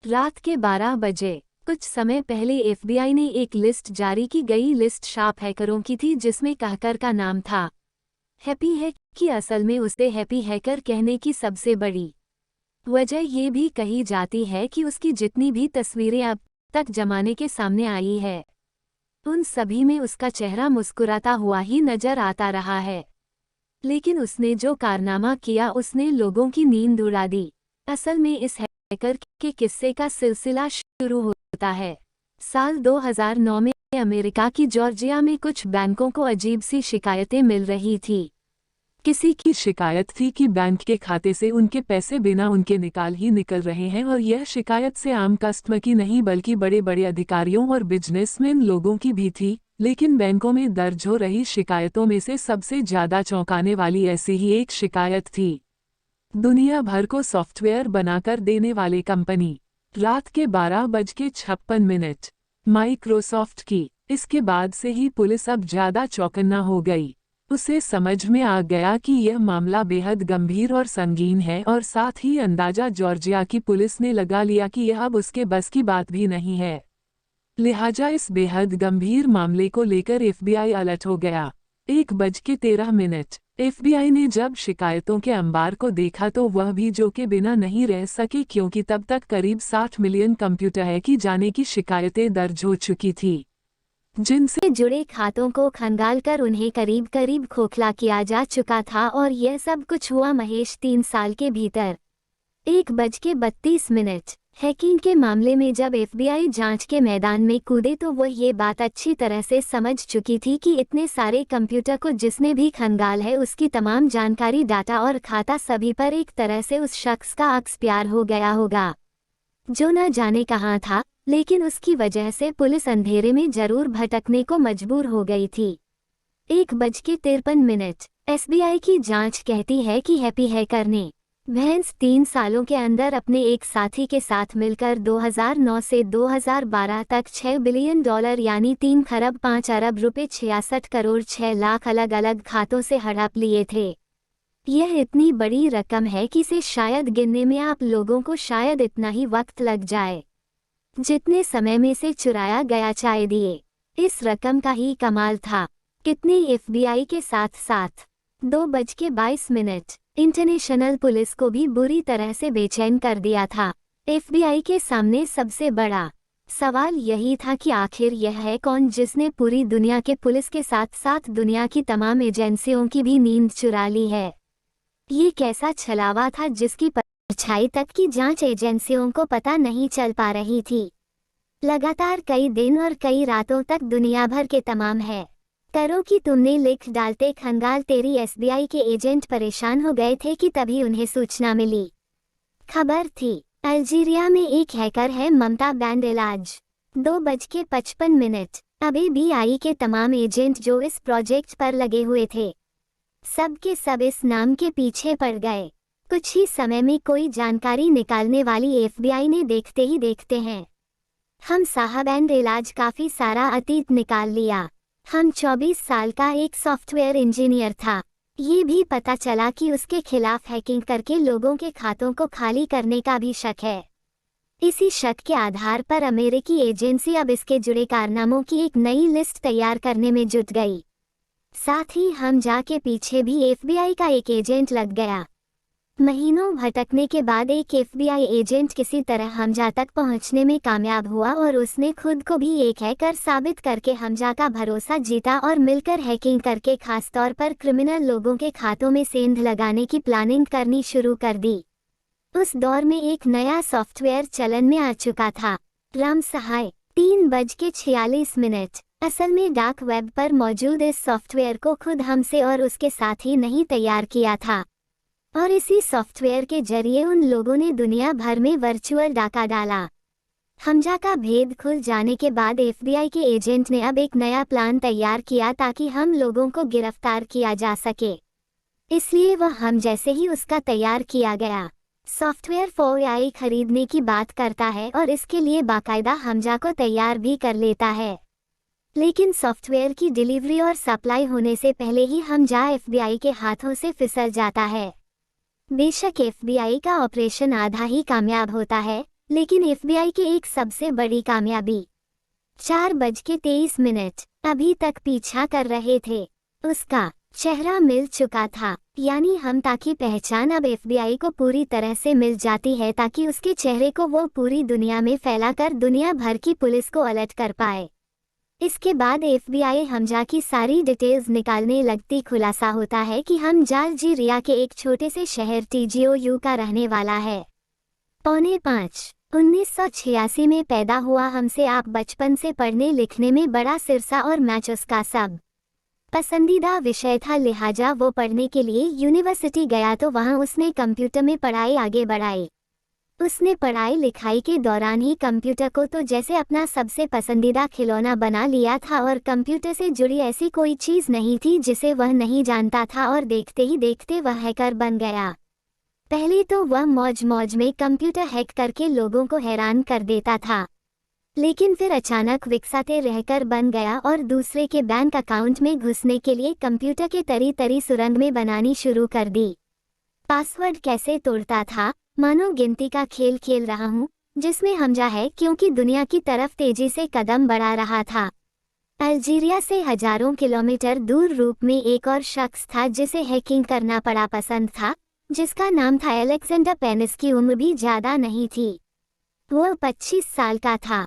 रात के 12 बजे कुछ समय पहले एफबीआई ने एक लिस्ट जारी की गई। लिस्ट शार्प हैकरों की थी जिसमें कहकर का नाम था हैप्पी हैक कि असल में उसे हैप्पी हैकर कहने की सबसे बड़ी वजह ये भी कही जाती है कि उसकी जितनी भी तस्वीरें अब तक जमाने के सामने आई है उन सभी में उसका चेहरा मुस्कुराता हुआ ही नजर आता रहा है। लेकिन उसने जो कारनामा किया उसने लोगों की नींद उड़ा दी। असल में इस हैकर के किस्से का सिलसिला शुरू होता है साल 2009 में। अमेरिका की जॉर्जिया में कुछ बैंकों को अजीब सी शिकायतें मिल रही थी। किसी की शिकायत थी कि बैंक के खाते से उनके पैसे बिना उनके निकाल ही निकल रहे हैं, और यह शिकायत से आम कस्टमर की नहीं बल्कि बड़े बड़े अधिकारियों और बिजनेसमैन लोगों की भी थी। लेकिन बैंकों में दर्ज हो रही शिकायतों में से सबसे ज्यादा चौंकाने वाली ऐसी ही एक शिकायत थी। दुनिया भर को सॉफ्टवेयर बनाकर देने वाली कंपनी। रात के 12:56 माइक्रोसॉफ्ट की। इसके बाद से ही पुलिस अब ज्यादा चौकन्ना हो गई। उसे समझ में आ गया कि यह मामला बेहद गंभीर और संगीन है, और साथ ही अंदाजा जॉर्जिया की पुलिस ने लगा लिया कि यह अब उसके बस की बात भी नहीं है। लिहाजा इस बेहद गंभीर मामले को लेकर एफबीआई अलर्ट हो गया। 1:13 एफबीआई ने जब शिकायतों के अंबार को देखा तो वह भी जो के बिना नहीं रह सके, क्योंकि तब तक करीब 60 मिलियन कंप्यूटर हैक किए जाने की शिकायतें दर्ज हो चुकी थी, जिनसे जुड़े खातों को खंगालकर उन्हें करीब करीब खोखला किया जा चुका था। और यह सब कुछ हुआ महेश 3 साल के भीतर। 1:32 हैकिंग के मामले में जब एफबीआई जांच के मैदान में कूदे तो वह ये बात अच्छी तरह से समझ चुकी थी कि इतने सारे कंप्यूटर को जिसने भी खंगाल है उसकी तमाम जानकारी, डाटा और खाता सभी पर एक तरह से उस शख्स का अक्स प्यार हो गया होगा जो न जाने कहाँ था। लेकिन उसकी वजह से पुलिस अंधेरे में जरूर भटकने को मजबूर हो गई थी। 1:53 एसबीआई की जांच कहती है कि हैप्पी हैकर ने महज 3 सालों के अंदर अपने एक साथी के साथ मिलकर 2009 से 2012 तक $6 बिलियन यानी 3 खरब 5 अरब रुपए 66 करोड़ 6 लाख अलग अलग खातों से हड़प लिए थे। यह इतनी बड़ी रकम है कि इसे शायद गिनने में आप लोगों को शायद इतना ही वक्त लग जाए जितने समय में से चुराया गया चाय दिए। इस रकम का ही कमाल था कितने एफबीआई के साथ साथ 2:22 इंटरनेशनल पुलिस को भी बुरी तरह से बेचैन कर दिया था। एफबीआई के सामने सबसे बड़ा सवाल यही था कि आखिर यह है कौन जिसने पूरी दुनिया के पुलिस के साथ साथ दुनिया की तमाम एजेंसियों की भी नींद चुरा ली है। ये कैसा छलावा था जिसकी परछाई तक की जांच एजेंसियों को पता नहीं चल पा रही थी। लगातार कई दिन और कई रातों तक दुनिया भर के तमाम है करो कि तुमने लिख डालते खंगाल तेरी एसबीआई के एजेंट परेशान हो गए थे कि तभी उन्हें सूचना मिली। खबर थी अल्जीरिया में एक हैकर है ममता बैंड इलाज। 2:55 अभी भी आई के तमाम एजेंट जो इस प्रोजेक्ट पर लगे हुए थे सब के सब इस नाम के पीछे पड़ गए। कुछ ही समय में कोई जानकारी निकालने वाली एफबीआई ने देखते ही देखते हैं हम साहब एंड इलाज काफी सारा अतीत निकाल लिया। हम 24 साल का एक सॉफ्टवेयर इंजीनियर था। ये भी पता चला कि उसके खिलाफ हैकिंग करके लोगों के खातों को खाली करने का भी शक है। इसी शक के आधार पर अमेरिकी एजेंसी अब इसके जुड़े कारनामों की एक नई लिस्ट तैयार करने में जुट गई। साथ ही हम जाके पीछे भी एफबीआई का एक एजेंट लग गया। महीनों भटकने के बाद एक एफबीआई एजेंट किसी तरह हमजा तक पहुंचने में कामयाब हुआ और उसने खुद को भी एक हैकर साबित करके हमजा का भरोसा जीता और मिलकर हैकिंग करके खासतौर पर क्रिमिनल लोगों के खातों में सेंध लगाने की प्लानिंग करनी शुरू कर दी। उस दौर में एक नया सॉफ्टवेयर चलन में आ चुका था, राम सहाय। 3:46 असल में डार्क वेब पर मौजूद इस सॉफ्टवेयर को खुद हमसे और उसके साथी नहीं तैयार किया था, और इसी सॉफ्टवेयर के जरिए उन लोगों ने दुनिया भर में वर्चुअल डाका डाला। हमजा का भेद खुल जाने के बाद एफबीआई के एजेंट ने अब एक नया प्लान तैयार किया ताकि हम लोगों को गिरफ्तार किया जा सके। इसलिए वह हम जैसे ही उसका तैयार किया गया सॉफ्टवेयर फोआई खरीदने की बात करता है और इसके लिए बाकायदा हमजा को तैयार भी कर लेता है। लेकिन सॉफ्टवेयर की डिलीवरी और सप्लाई होने से पहले ही हमजा एफबीआई के हाथों से फिसल जाता है। बेशक एफबीआई का ऑपरेशन आधा ही कामयाब होता है, लेकिन एफबीआई की एक सबसे बड़ी कामयाबी। 4:23 अभी तक पीछा कर रहे थे। उसका चेहरा मिल चुका था, यानी हमता की पहचान अब एफबीआई को पूरी तरह से मिल जाती है ताकि उसके चेहरे को वो पूरी दुनिया में फैलाकर दुनिया भर की पुलिस को अलर्ट कर पाए। इसके बाद एफबीआई हमजा की सारी डिटेल्स निकालने लगती। खुलासा होता है कि हमजा अल्जीरिया के एक छोटे से शहर टीजीओयू का रहने वाला है। 4:45 1986 में पैदा हुआ। हमसे आप बचपन से पढ़ने लिखने में बड़ा सिरसा और मैच उसका सब पसंदीदा विषय था, लिहाजा वो पढ़ने के लिए यूनिवर्सिटी गया तो वहाँ उसने कंप्यूटर में पढ़ाई आगे बढ़ाई। उसने पढ़ाई लिखाई के दौरान ही कंप्यूटर को तो जैसे अपना सबसे पसंदीदा खिलौना बना लिया था और कंप्यूटर से जुड़ी ऐसी कोई चीज़ नहीं थी जिसे वह नहीं जानता था और देखते ही देखते वह हैकर बन गया। पहले तो वह मौज मौज में कंप्यूटर हैक करके लोगों को हैरान कर देता था, लेकिन फिर अचानक विकसाते रहकर बन गया और दूसरे के बैंक अकाउंट में घुसने के लिए कंप्यूटर के तरी सुरंग में बनानी शुरू कर दी। पासवर्ड कैसे तोड़ता था, मानो गिनती का खेल खेल रहा हूँ, जिसमें हमजा है क्योंकि दुनिया की तरफ तेजी से कदम बढ़ा रहा था। अल्जीरिया से हजारों किलोमीटर दूर रूप में एक और शख्स था जिसे हैकिंग करना बड़ा पसंद था, जिसका नाम था अलेक्जेंडर पेनिस। की उम्र भी ज्यादा नहीं थी, वो 25 साल का था।